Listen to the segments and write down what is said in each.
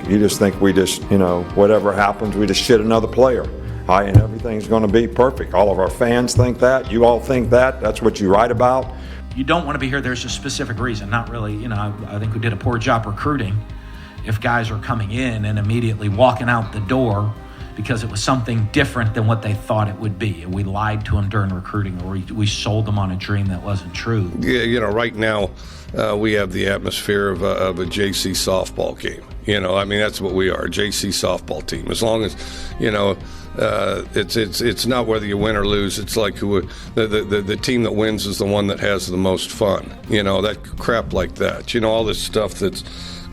You just think we just, whatever happens, we just shit another player. And everything's going to be perfect. All of our fans think that. You all think that. That's what you write about. You don't want to be here. There's a specific reason. Not really, I think we did a poor job recruiting if guys are coming in and immediately walking out the door because it was something different than what they thought it would be. We lied to them during recruiting, or we sold them on a dream that wasn't true. Yeah, right now we have the atmosphere of a JC softball game. That's what we are, a JC softball team. As long as, it's not whether you win or lose. It's like the team that wins is the one that has the most fun. That crap like that. All this stuff that's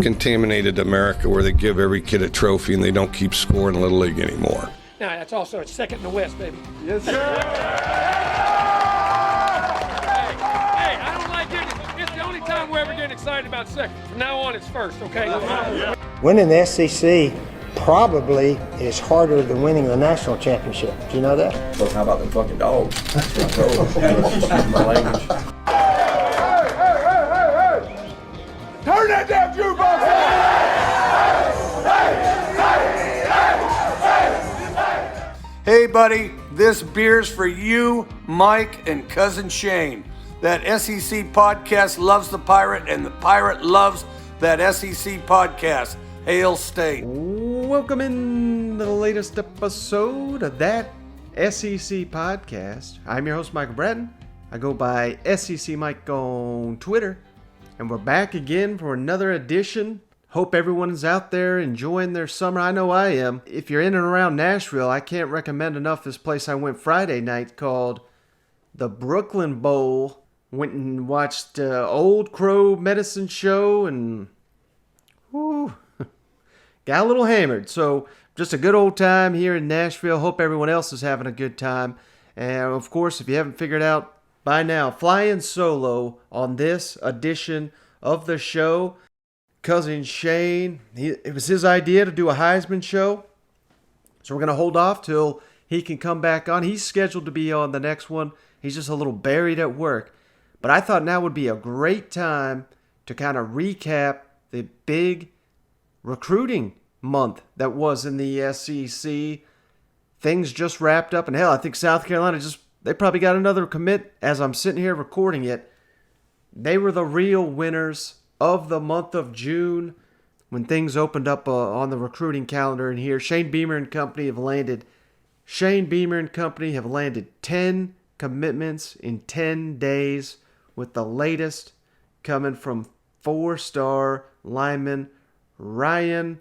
contaminated America, where they give every kid a trophy and they don't keep scoring Little League anymore. Now, that's also a second in the West, baby. Yes, sir. Hey, I don't like getting. It's the only time we're ever getting excited about second. From now on, it's first, okay? Winning the SEC probably is harder than winning the national championship. Do you know that? Well, how about them fucking dogs? My language. Turn that damn jukebox on! Hey, buddy, this beer's for you, Mike, and cousin Shane. That SEC podcast loves the Pirate, and the Pirate loves that SEC podcast. Hail State. Welcome in to the latest episode of that SEC podcast. I'm your host, Michael Bratton. I go by SEC Mike on Twitter. And we're back again for another edition. Hope everyone's out there enjoying their summer. I know I am. If you're in and around Nashville, I can't recommend enough this place I went Friday night called the Brooklyn Bowl. Went and watched Old Crow Medicine Show and got a little hammered. So just a good old time here in Nashville. Hope everyone else is having a good time. And of course, if you haven't figured out by now, flying solo on this edition of the show, cousin Shane. It was his idea to do a Heisman show, so we're going to hold off till he can come back on. He's scheduled to be on the next one. He's just a little buried at work. But I thought now would be a great time to kind of recap the big recruiting month that was in the SEC. Things just wrapped up, and hell, I think South Carolina they probably got another commit as I'm sitting here recording it. They were the real winners of the month of June when things opened up on the recruiting calendar in here. Shane Beamer and Company have landed 10 commitments in 10 days, with the latest coming from 4-star lineman Ryan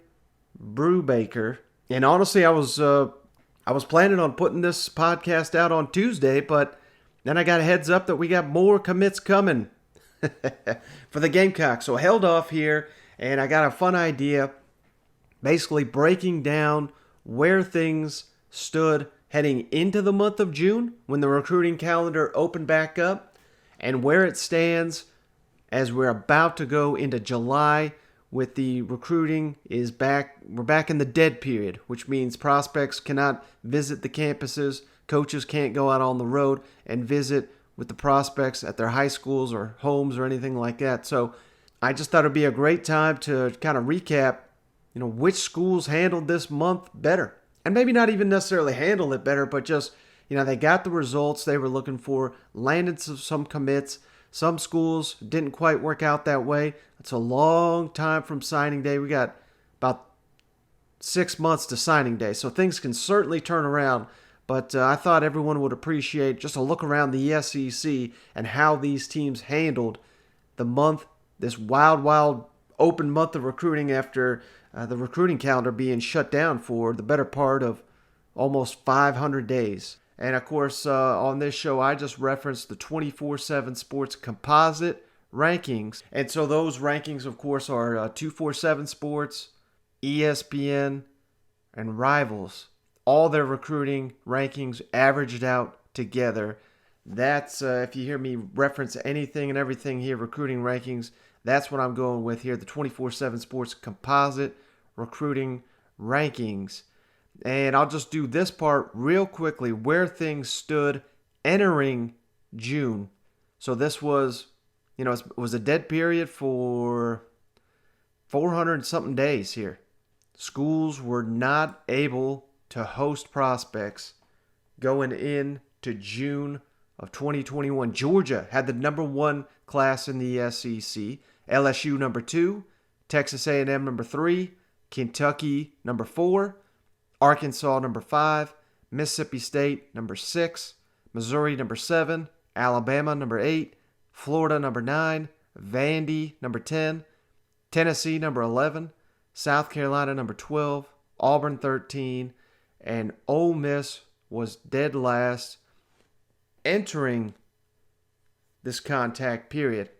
Brubaker. And honestly, I was planning on putting this podcast out on Tuesday, but then I got a heads up that we got more commits coming for the Gamecocks. So I held off here, and I got a fun idea, basically breaking down where things stood heading into the month of June when the recruiting calendar opened back up, and where it stands as we're about to go into July with the recruiting is back. We're back in the dead period, which means prospects cannot visit the campuses. Coaches can't go out on the road and visit with the prospects at their high schools or homes or anything like that. So I just thought it'd be a great time to kind of recap, which schools handled this month better. And maybe not even necessarily handle it better, but just, they got the results they were looking for, landed some commits. Some schools didn't quite work out that way. It's a long time from signing day. We got about 6 months to signing day, so things can certainly turn around. But I thought everyone would appreciate just a look around the SEC and how these teams handled the month, this wild, open month of recruiting after the recruiting calendar being shut down for the better part of almost 500 days. And of course, on this show, I just referenced the 24/7 Sports composite rankings. And so those rankings, of course, are 247 Sports, ESPN, and Rivals. All their recruiting rankings averaged out together. That's, if you hear me reference anything and everything here, recruiting rankings, that's what I'm going with here, the 24/7 Sports composite recruiting rankings. And I'll just do this part real quickly, where things stood entering June. So this was, it was a dead period for 400 something days here. schools were not able to host prospects going into June of 2021. Georgia had the number 1 class in the SEC, LSU number 2, Texas A&M number 3, Kentucky number 4, Arkansas number 5, Mississippi State number 6, Missouri number 7, Alabama number 8, Florida number 9, Vandy number 10, Tennessee number 11, South Carolina number 12, Auburn 13, and Ole Miss was dead last entering this contact period.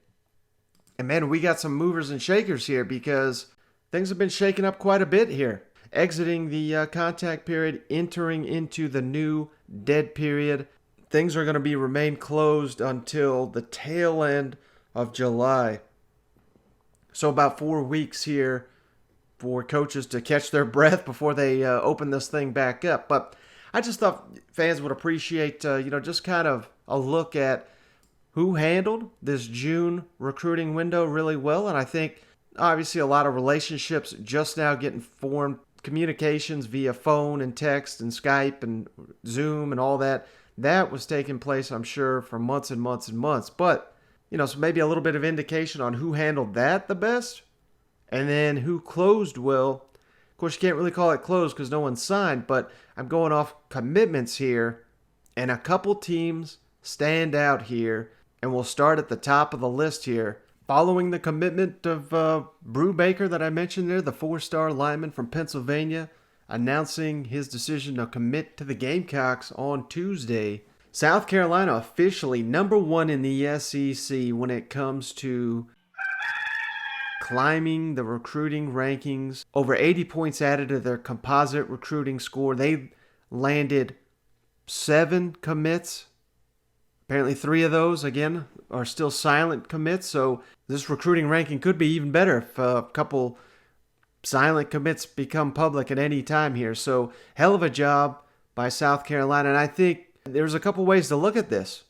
And man, we got some movers and shakers here because things have been shaken up quite a bit here. Exiting the contact period, entering into the new dead period. Things are going to remain closed until the tail end of July. So about 4 weeks here for coaches to catch their breath before they open this thing back up. But I just thought fans would appreciate, just kind of a look at who handled this June recruiting window really well. And I think obviously a lot of relationships just now getting formed, communications via phone and text and Skype and Zoom and all that. That was taking place, I'm sure, for months and months and months. But, so maybe a little bit of indication on who handled that the best and then who closed well. Of course, you can't really call it closed because no one signed, but I'm going off commitments here. And a couple teams stand out here, and we'll start at the top of the list here. Following the commitment of Brubaker that I mentioned there, the 4-star lineman from Pennsylvania, announcing his decision to commit to the Gamecocks on Tuesday. South Carolina officially number 1 in the SEC when it comes to climbing the recruiting rankings. Over 80 points added to their composite recruiting score. They landed 7 commits. Apparently 3 of those, again, are still silent commits. So this recruiting ranking could be even better if a couple silent commits become public at any time here. So hell of a job by South Carolina. And I think there's a couple ways to look at this.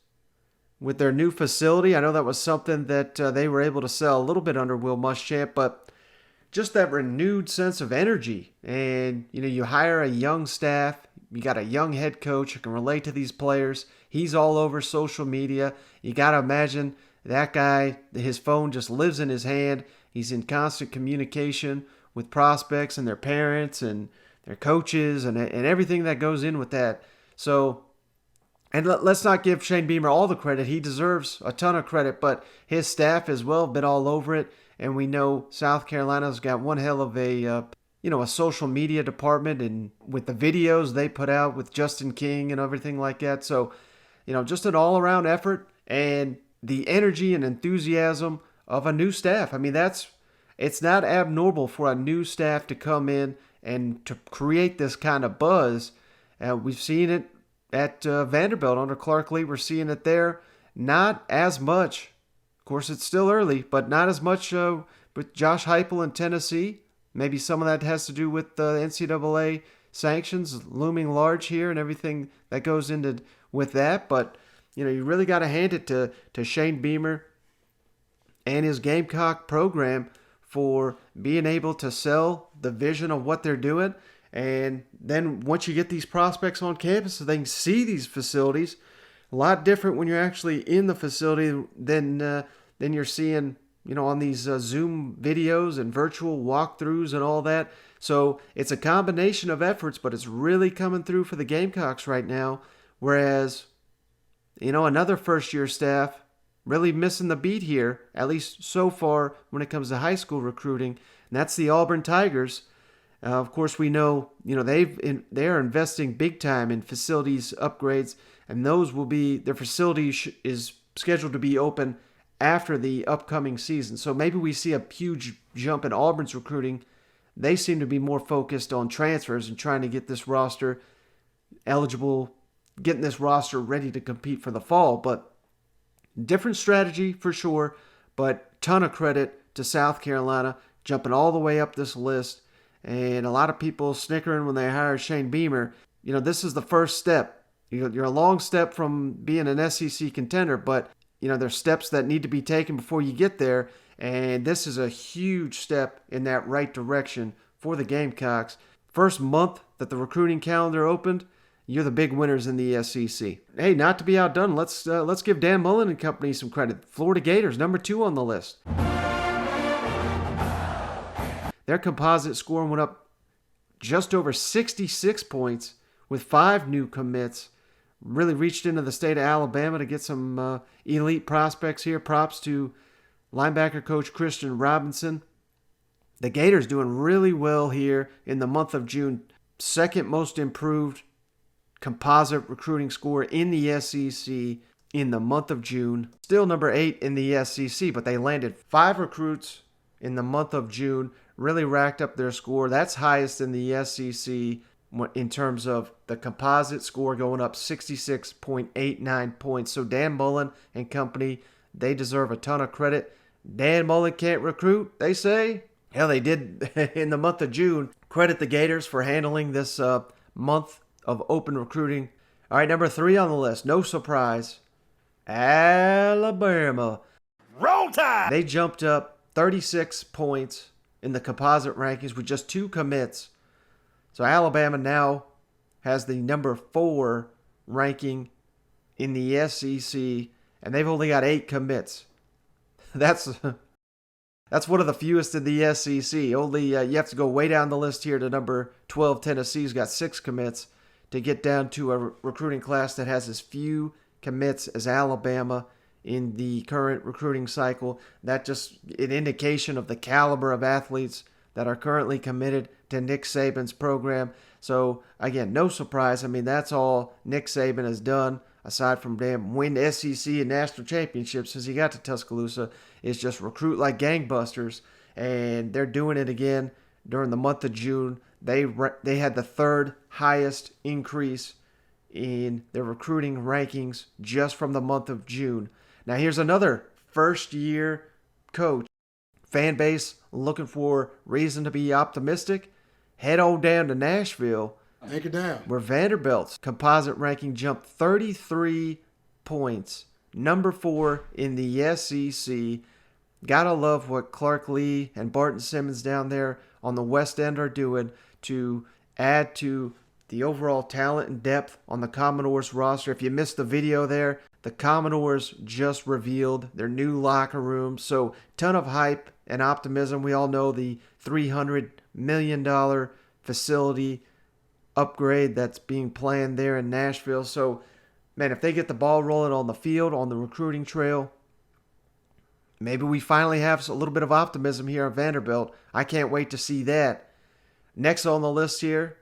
With their new facility, I know that was something that they were able to sell a little bit under Will Muschamp, but just that renewed sense of energy. And, you hire a young staff. You got a young head coach who can relate to these players. He's all over social media. You got to imagine that guy, his phone just lives in his hand. He's in constant communication with prospects and their parents and their coaches and everything that goes in with that. So, and let's not give Shane Beamer all the credit. He deserves a ton of credit, but his staff as well been all over it. And we know South Carolina's got one hell of a social media department, and with the videos they put out with Justin King and everything like that. So, just an all-around effort and the energy and enthusiasm of a new staff. I mean, it's not abnormal for a new staff to come in and to create this kind of buzz. We've seen it at Vanderbilt under Clark Lee. We're seeing it there. Not as much. Of course, it's still early, but not as much with Josh Heupel in Tennessee. Maybe some of that has to do with the NCAA sanctions looming large here and everything that goes into with that. But, you really got to hand it to Shane Beamer and his Gamecock program for being able to sell the vision of what they're doing. And then once you get these prospects on campus so they can see these facilities, a lot different when you're actually in the facility than you're seeing on these Zoom videos and virtual walkthroughs and all that. So it's a combination of efforts, but it's really coming through for the Gamecocks right now. Whereas, another first-year staff really missing the beat here, at least so far when it comes to high school recruiting, and that's the Auburn Tigers. Of course, we know, they're investing big time in facilities upgrades, and their facility is scheduled to be open after the upcoming season. So maybe we see a huge jump in Auburn's recruiting. They seem to be more focused on transfers and trying to get this roster eligible, getting this roster ready to compete for the fall. But different strategy for sure, but ton of credit to South Carolina jumping all the way up this list. And a lot of people snickering when they hire Shane Beamer. This is the first step. You're a long step from being an SEC contender, but there's steps that need to be taken before you get there, and this is a huge step in that right direction for the Gamecocks. First month that the recruiting calendar opened, you're the big winners in the SEC. Hey, not to be outdone, let's give Dan Mullen and company some credit. Florida Gators, number 2 on the list. Their composite score went up just over 66 points with 5 new commits. Really reached into the state of Alabama to get some elite prospects here. Props to linebacker coach Christian Robinson. The Gators doing really well here in the month of June. Second most improved composite recruiting score in the SEC in the month of June. Still number 8 in the SEC, but they landed 5 recruits in the month of June. Really racked up their score. That's highest in the SEC in terms of the composite score, going up 66.89 points. So Dan Mullen and company, they deserve a ton of credit. Dan Mullen can't recruit, they say. Hell, they did in the month of June. Credit the Gators for handling this month of open recruiting. All right, number 3 on the list. No surprise. Alabama. Roll Tide! They jumped up 36 points in the composite rankings with just 2 commits. So Alabama now has the number 4 ranking in the SEC, and they've only got 8 commits. That's one of the fewest in the SEC. Only you have to go way down the list here to number 12. Tennessee's got 6 commits to get down to a recruiting class that has as few commits as Alabama in the current recruiting cycle. That just an indication of the caliber of athletes that are currently committed to Nick Saban's program. So, again, no surprise. I mean, that's all Nick Saban has done, aside from win SEC and national championships since he got to Tuscaloosa, is just recruit like gangbusters. And they're doing it again during the month of June. They had the 3rd highest increase in their recruiting rankings just from the month of June. Now, here's another first-year coach. Fan base looking for reason to be optimistic. Head on down to Nashville. Take it down. Where Vanderbilt's composite ranking jumped 33 points. Number 4 in the SEC. Gotta love what Clark Lee and Barton Simmons down there on the West End are doing to add to the overall talent and depth on the Commodores roster. If you missed the video there, the Commodores just revealed their new locker room. So, ton of hype and optimism. We all know the $300 million facility upgrade that's being planned there in Nashville. So, man, if they get the ball rolling on the field, on the recruiting trail, maybe we finally have a little bit of optimism here at Vanderbilt. I can't wait to see that. Next on the list here,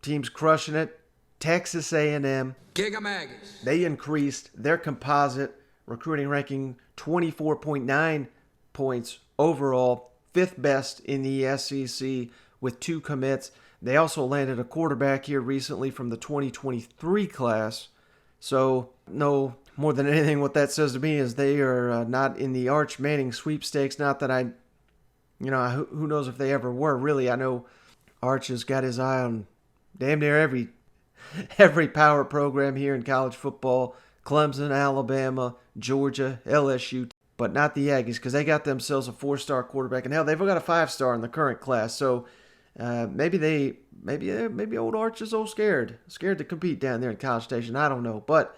teams crushing it. Texas A&M. Gigamaggots. They increased their composite recruiting ranking 24.9 points overall, 5th best in the SEC with 2 commits. They also landed a quarterback here recently from the 2023 class. So, no, more than anything, what that says to me is they are not in the Arch Manning sweepstakes. Not that who knows if they ever were. Really, I know Arch has got his eye on damn near every power program here in college football. Clemson, Alabama, Georgia, LSU, but not the Aggies, because they got themselves a 4-star quarterback, and hell, they've got a 5-star in the current class. So maybe old Arch is scared to compete down there in College Station. I don't know, but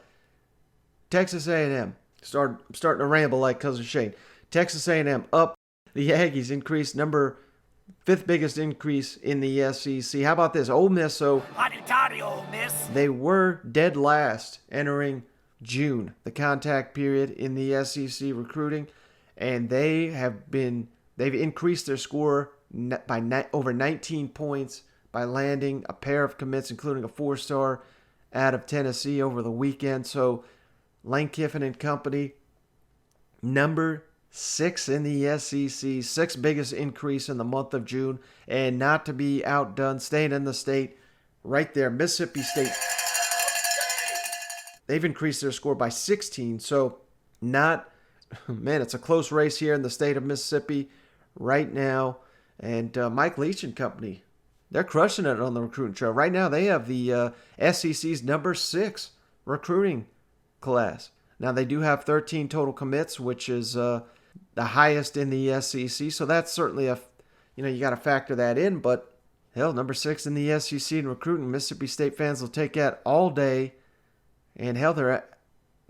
Texas A&M starting to ramble like Cousin Shane. Texas A&M up. The Aggies increased 5th biggest increase in the SEC. How about this? Ole Miss, so Ole Miss. they were dead last entering June, the contact period in the SEC recruiting, and they've increased their score by over 19 points by landing a pair of commits, including a 4-star out of Tennessee over the weekend. So Lane Kiffin and company, number 6 in the SEC, 6th biggest increase in the month of June, and not to be outdone, staying in the state right there, Mississippi State. They've increased their score by 16, so it's a close race here in the state of Mississippi right now. And Mike Leach and company, they're crushing it on the recruiting trail. Right now, they have the SEC's number 6 recruiting class. Now, they do have 13 total commits, which is the highest in the SEC. So that's certainly you got to factor that in. But Hell, number 6 in the SEC in recruiting. Mississippi State fans will take that all day. And hell, they're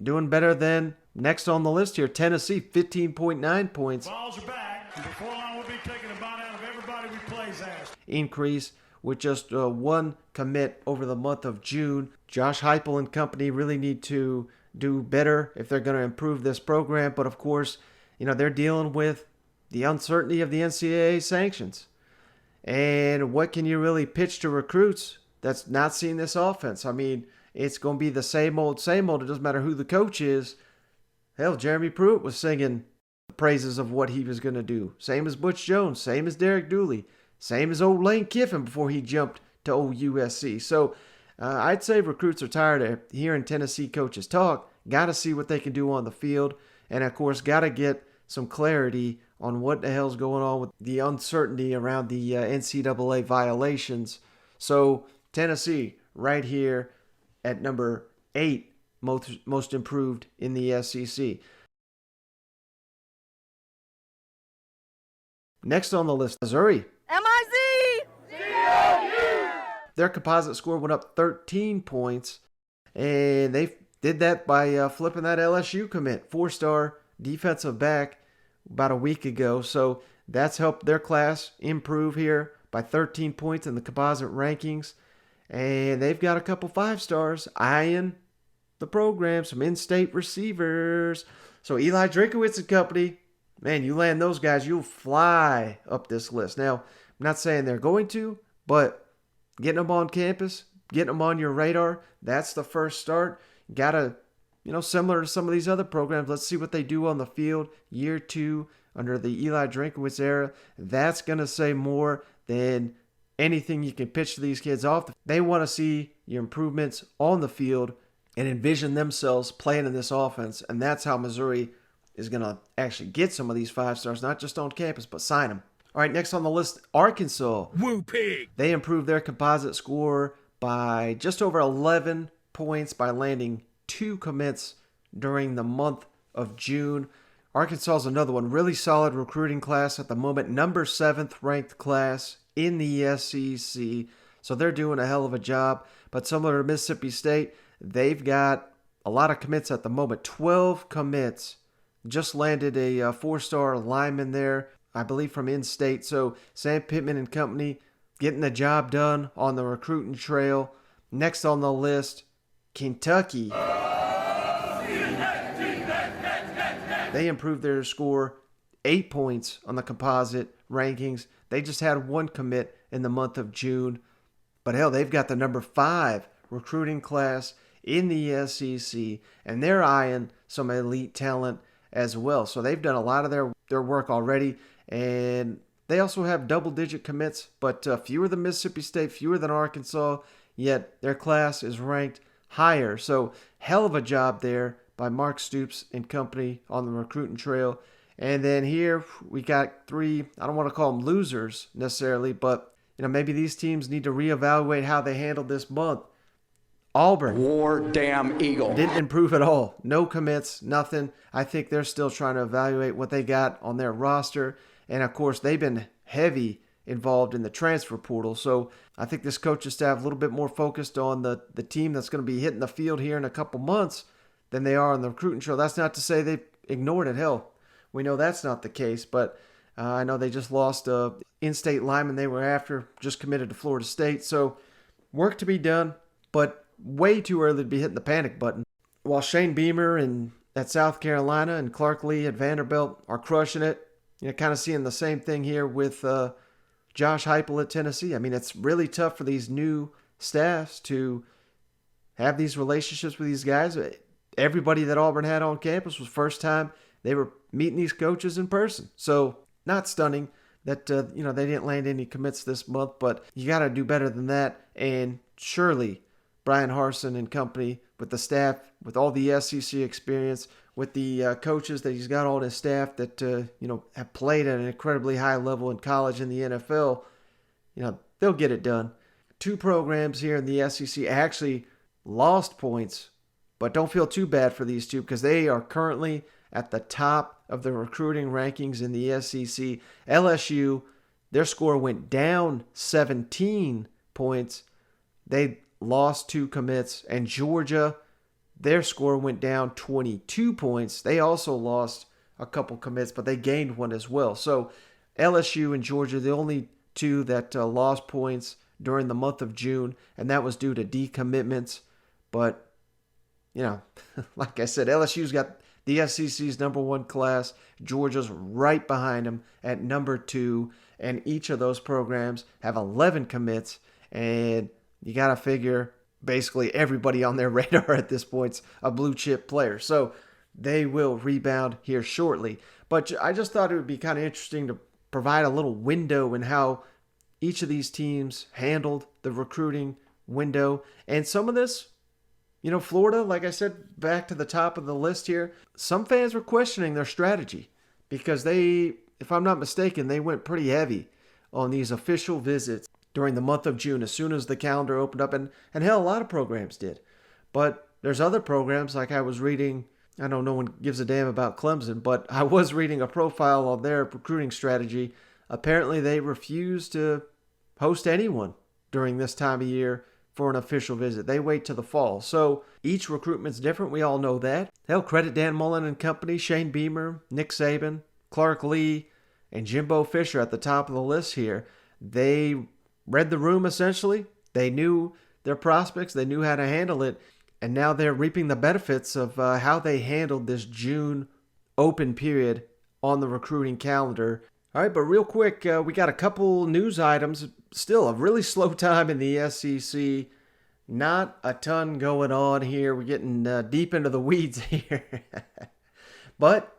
doing better than next on the list here, Tennessee, 15.9 points. Balls are back. And before long, we'll be taking a bite out of everybody we play's ass. Increase with just one commit over the month of June. Josh Heupel and company really need to do better if they're going to improve this program. But of course, they're dealing with the uncertainty of the NCAA sanctions. And what can you really pitch to recruits that's not seeing this offense? I mean, it's going to be the same old, same old. It doesn't matter who the coach is. Hell, Jeremy Pruitt was singing the praises of what he was going to do. Same as Butch Jones, same as Derek Dooley, same as old Lane Kiffin before he jumped to old USC. So I'd say recruits are tired of hearing Tennessee coaches talk. Got to see what they can do on the field. And, of course, got to get some clarity on what the hell's going on with the uncertainty around the NCAA violations. So Tennessee right here at number 8, most improved in the SEC. Next on the list, Missouri. M-I-Z! Their composite score went up 13 points, and they did that by flipping that LSU commit, 4-star defensive back, about a week ago. So that's helped their class improve here by 13 points in the composite rankings. And they've got a couple 5-stars eyeing the program, some in-state receivers. So Eli Drinkowitz and company, man, you land those guys, you'll fly up this list. Now, I'm not saying they're going to, but getting them on campus, getting them on your radar, that's the first start. Got to, similar to some of these other programs, let's see what they do on the field year 2 under the Eli Drinkowitz era. That's going to say more than anything you can pitch to these kids off. They want to see your improvements on the field and envision themselves playing in this offense. And that's how Missouri is going to actually get some of these 5-stars, not just on campus, but sign them. All right, next on the list, Arkansas. Woo pig. They improved their composite score by just over 11 points by landing 2 commits during the month of June. Arkansas is another one. Really solid recruiting class at the moment. Number 7th ranked class in the SEC. So they're doing a hell of a job. But similar to Mississippi State, they've got a lot of commits at the moment. 12 commits. Just landed a 4-star lineman there, I believe from in-state. So Sam Pittman and company getting the job done on the recruiting trail. Next on the list, Kentucky. They improved their score 8 points on the composite rankings. They just had 1 commit in the month of June. But hell, they've got the number 5 recruiting class in the SEC, and they're eyeing some elite talent as well. So they've done a lot of their work already, and they also have double-digit commits, but fewer than Mississippi State, fewer than Arkansas, yet their class is ranked higher. So hell of a job there by Mark Stoops and company on the recruiting trail. And then here we got 3, I don't want to call them losers necessarily, but maybe these teams need to reevaluate how they handled this month. Auburn. War damn eagle. Didn't improve at all. No commits, nothing. I think they're still trying to evaluate what they got on their roster. And of course, they've been heavy involved in the transfer portal. So I think this coaching staff a little bit more focused on the team that's going to be hitting the field here in a couple months than they are on the recruiting trail. That's not to say they've ignored it. Hell, we know that's not the case. But I know they just lost a in-state lineman they were after, just committed to Florida State. So work to be done, but way too early to be hitting the panic button. While Shane Beamer at South Carolina and Clark Lee at Vanderbilt are crushing it, kind of seeing the same thing here with Josh Heupel at Tennessee. I mean, it's really tough for these new staffs to have these relationships with these guys. Everybody that Auburn had on campus was first time they were meeting these coaches in person. So not stunning that they didn't land any commits this month, but you got to do better than that. And surely Brian Harsin and company with the staff, with all the SEC experience, with the coaches that he's got on his staff that have played at an incredibly high level in college and the NFL, they'll get it done. 2 programs here in the SEC actually lost points, but don't feel too bad for these 2 because they are currently at the top of the recruiting rankings in the SEC. LSU their score went down 17 points. They lost 2 commits. And Georgia, their score went down 22 points. They also lost a couple commits, but they gained 1 as well. So LSU and Georgia, the only 2 that lost points during the month of June, and that was due to decommitments. But, you know, like I said, LSU's got the SEC's number 1 class. Georgia's right behind them at number 2, and each of those programs have 11 commits, and you got to figure basically everybody on their radar at this point's a blue chip player. So they will rebound here shortly. But I just thought it would be kind of interesting to provide a little window in how each of these teams handled the recruiting window. And some of this, you know, Florida, like I said, back to the top of the list here, some fans were questioning their strategy because they, if I'm not mistaken, they went pretty heavy on these official visits during the month of June as soon as the calendar opened up. And hell, a lot of programs did. But there's other programs, like I was reading, I know no one gives a damn about Clemson, but I was reading a profile on their recruiting strategy. Apparently they refuse to host anyone during this time of year for an official visit. They wait till the fall. So each recruitment's different. We all know that. Hell, credit Dan Mullen and company, Shane Beamer, Nick Saban, Clark Lee, and Jimbo Fisher at the top of the list here. They read the room essentially. They knew their prospects. They knew how to handle it. And now they're reaping the benefits of how they handled this June open period on the recruiting calendar. All right, but real quick, we got a couple news items. Still a really slow time in the SEC. Not a ton going on here. We're getting deep into the weeds here. But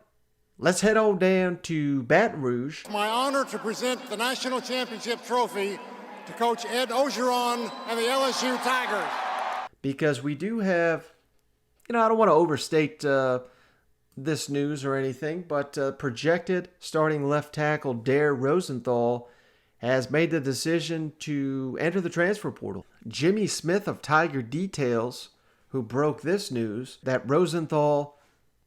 let's head on down to Baton Rouge. It's my honor to present the National Championship Trophy to Coach Ed Ogeron and the LSU Tigers. Because we do have, you know, I don't want to overstate this news or anything, but projected starting left tackle Dare Rosenthal has made the decision to enter the transfer portal. Jimmy Smith of Tiger Details, who broke this news, that Rosenthal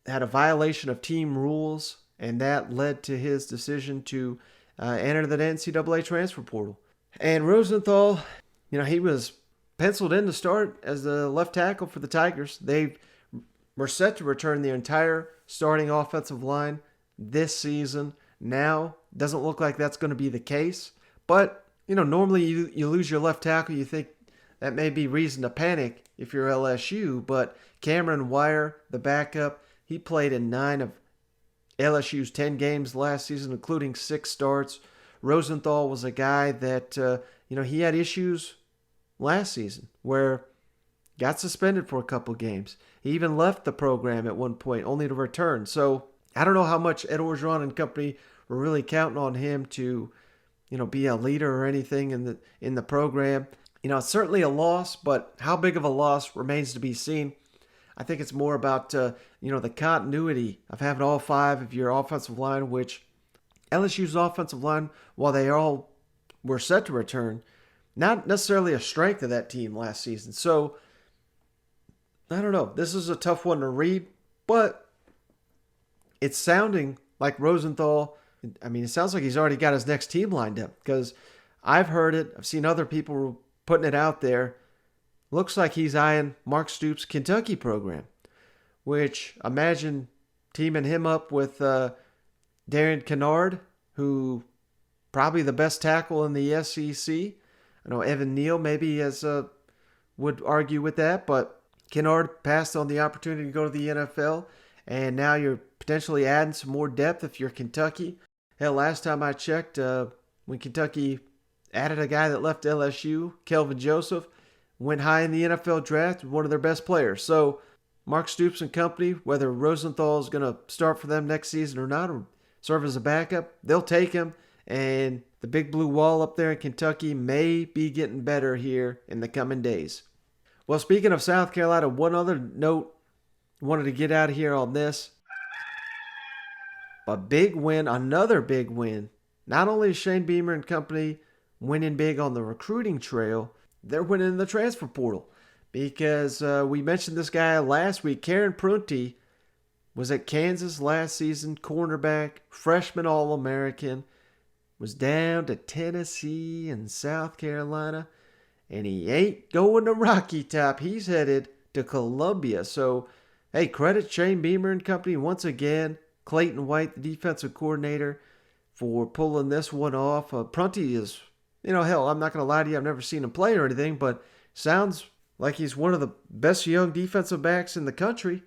had a violation of team rules, and that led to his decision to enter the NCAA transfer portal. And Rosenthal, you know, he was penciled in to start as the left tackle for the Tigers. They were set to return the entire starting offensive line this season. Now, doesn't look like that's going to be the case. But, you know, normally you lose your left tackle, you think that may be reason to panic if you're LSU. But Cameron Wire, the backup, he played in 9 of LSU's 10 games last season, including 6 starts. Rosenthal was a guy that, you know, he had issues last season where got suspended for a couple games. He even left the program at one point only to return. So I don't know how much Ed Orgeron and company were really counting on him to, you know, be a leader or anything in the program. You know, it's certainly a loss, but how big of a loss remains to be seen. I think it's more about, you know, the continuity of having all 5 of your offensive line, which LSU's offensive line, while they all were set to return, not necessarily a strength of that team last season. So, I don't know. This is a tough one to read, but it's sounding like Rosenthal, I mean, it sounds like he's already got his next team lined up because I've heard it. I've seen other people putting it out there. Looks like he's eyeing Mark Stoops' Kentucky program, which imagine teaming him up with Darian Kennard, who probably the best tackle in the SEC. I know Evan Neal maybe would argue with that, but Kennard passed on the opportunity to go to the NFL, and now you're potentially adding some more depth if you're Kentucky. Hell, last time I checked, when Kentucky added a guy that left LSU, Kelvin Joseph, went high in the NFL draft, one of their best players. So Mark Stoops and company, whether Rosenthal is going to start for them next season or not, or serve as a backup, they'll take him. And the big blue wall up there in Kentucky may be getting better here in the coming days. Well, speaking of South Carolina, one other note I wanted to get out of here on this. A big win, another big win. Not only is Shane Beamer and company winning big on the recruiting trail, they're winning in the transfer portal. Because we mentioned this guy last week, Karon Prunty was at Kansas last season, cornerback, freshman All-American. was down to Tennessee and South Carolina, and he ain't going to Rocky Top. He's headed to Columbia. So, hey, credit Shane Beamer and company once again. Clayton White, the defensive coordinator, for pulling this one off. Prunty is, hell, I'm not going to lie to you, I've never seen him play or anything, but sounds like he's one of the best young defensive backs in the country.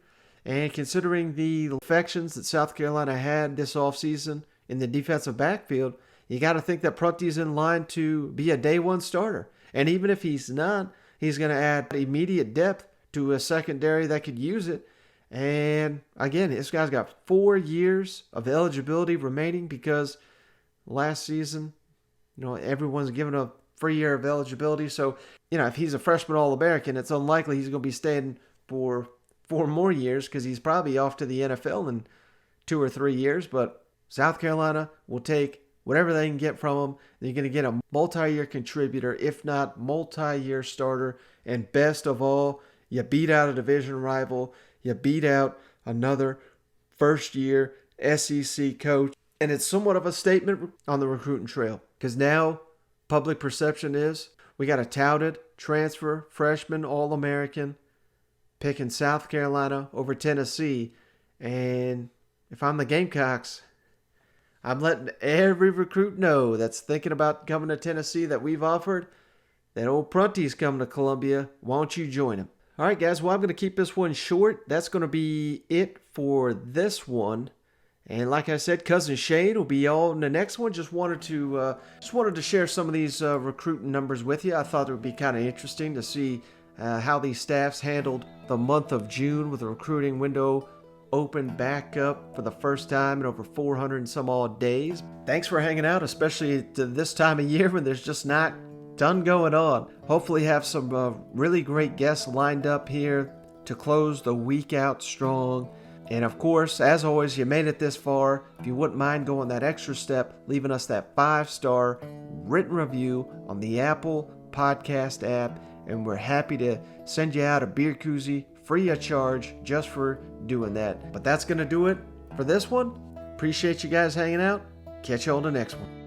And considering the affections that South Carolina had this offseason in the defensive backfield, you got to think that Prunty's in line to be a day one starter. And even if he's not, he's going to add immediate depth to a secondary that could use it. And again, this guy's got 4 years of eligibility remaining because last season, everyone's given a free year of eligibility. So, if he's a freshman All-American, it's unlikely he's going to be staying for 4 more years because he's probably off to the NFL in 2 or 3 years. But South Carolina will take whatever they can get from him. They're going to get a multi-year contributor, if not multi-year starter. And best of all, you beat out a division rival. You beat out another first-year SEC coach. And it's somewhat of a statement on the recruiting trail because now public perception is we got a touted transfer freshman All-American picking South Carolina over Tennessee. And if I'm the Gamecocks, I'm letting every recruit know that's thinking about coming to Tennessee that we've offered that old Prunty's coming to Columbia. Why don't you join him? All right, guys. Well, I'm going to keep this one short. That's going to be it for this one. And like I said, Cousin Shane will be all in the next one. Just wanted to share some of these recruiting numbers with you. I thought it would be kind of interesting to see how these staffs handled the month of June with the recruiting window open back up for the first time in over 400 and some odd days. Thanks for hanging out, especially to this time of year when there's just not ton going on. Hopefully have some really great guests lined up here to close the week out strong. And of course, as always, you made it this far. If you wouldn't mind going that extra step, leaving us that 5-star written review on the Apple Podcast app, and we're happy to send you out a beer koozie free of charge just for doing that. But that's going to do it for this one. Appreciate you guys hanging out. Catch you on the next one.